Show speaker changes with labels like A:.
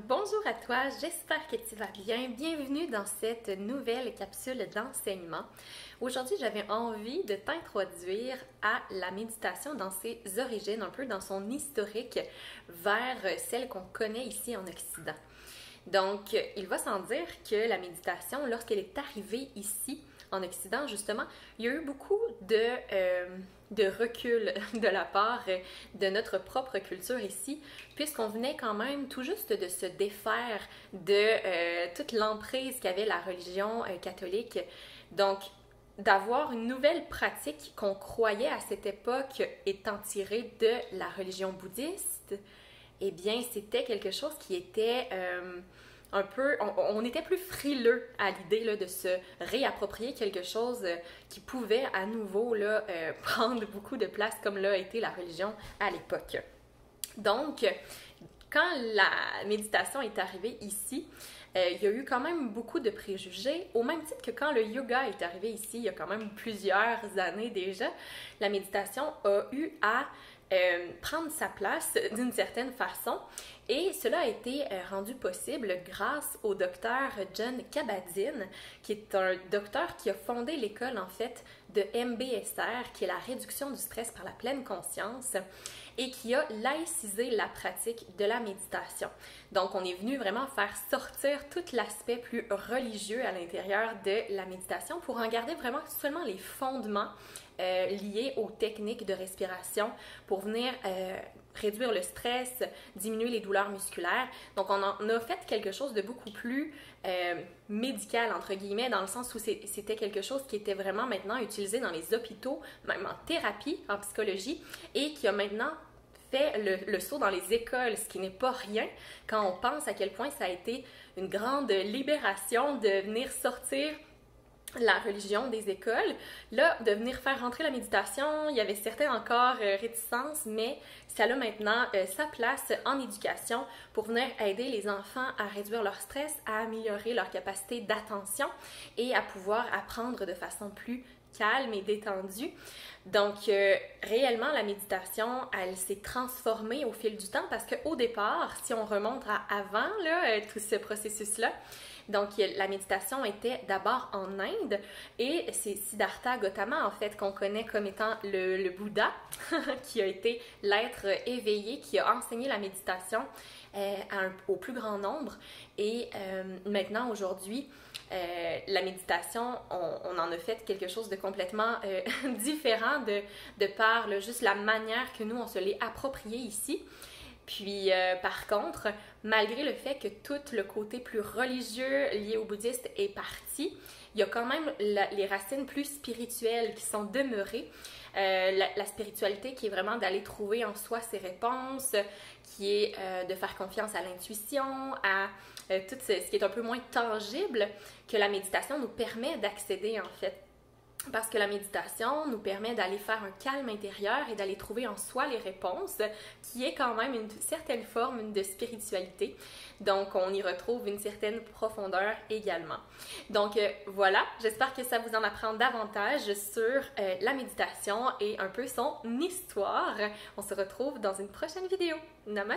A: bonjour à toi, j'espère que tu vas bien. Bienvenue dans cette nouvelle capsule d'enseignement. Aujourd'hui, j'avais envie de t'introduire à la méditation dans ses origines, un peu dans son historique vers celle qu'on connaît ici en Occident. Donc, il va sans dire que la méditation, lorsqu'elle est arrivée ici en Occident, justement, il y a eu beaucoup de recul de la part de notre propre culture ici, puisqu'on venait quand même tout juste de se défaire de toute l'emprise qu'avait la religion catholique. Donc, d'avoir une nouvelle pratique qu'on croyait à cette époque étant tirée de la religion bouddhiste, eh bien, c'était quelque chose qui était un peu... On était plus frileux à l'idée là, de se réapproprier quelque chose qui pouvait à nouveau là, prendre beaucoup de place comme l'a été la religion à l'époque. Donc, quand la méditation est arrivée ici, il y a eu quand même beaucoup de préjugés, au même titre que quand le yoga est arrivé ici, il y a quand même plusieurs années déjà, la méditation a eu à prendre sa place d'une certaine façon et cela a été rendu possible grâce au docteur Jon Kabat-Zinn, qui est un docteur qui a fondé l'école en fait de MBSR, qui est la réduction du stress par la pleine conscience, et qui a laïcisé la pratique de la méditation. Donc, on est venu vraiment faire sortir tout l'aspect plus religieux à l'intérieur de la méditation pour en garder vraiment seulement les fondements liés aux techniques de respiration pour venir réduire le stress, diminuer les douleurs musculaires. Donc, on en a fait quelque chose de beaucoup plus médical, entre guillemets, dans le sens où c'était quelque chose qui était vraiment maintenant utilisé dans les hôpitaux, même en thérapie, en psychologie, et qui a maintenant fait le saut dans les écoles, ce qui n'est pas rien quand on pense à quel point ça a été une grande libération de venir sortir la religion des écoles. Là, de venir faire rentrer la méditation, il y avait certaines encore réticences, mais ça a maintenant sa place en éducation pour venir aider les enfants à réduire leur stress, à améliorer leur capacité d'attention et à pouvoir apprendre de façon plus calme et détendue. Donc, réellement, la méditation, elle s'est transformée au fil du temps parce qu'au départ, si on remonte à avant là, tout ce processus-là, donc la méditation était d'abord en Inde et c'est Siddhartha Gautama en fait qu'on connaît comme étant le Bouddha qui a été l'être éveillé qui a enseigné la méditation au plus grand nombre et maintenant aujourd'hui la méditation, on en a fait quelque chose de complètement différent de par juste la manière que nous, on se l'est approprié ici. Puis, par contre, malgré le fait que tout le côté plus religieux lié au bouddhiste est parti, il y a quand même les racines plus spirituelles qui sont demeurées. La spiritualité qui est vraiment d'aller trouver en soi ses réponses, qui est de faire confiance à l'intuition, à tout ce qui est un peu moins tangible que la méditation nous permet d'accéder en fait. Parce que la méditation nous permet d'aller faire un calme intérieur et d'aller trouver en soi les réponses, qui est quand même une certaine forme de spiritualité. Donc, on y retrouve une certaine profondeur également. Donc, voilà, j'espère que ça vous en apprend davantage sur la méditation et un peu son histoire. On se retrouve dans une prochaine vidéo. Namaste!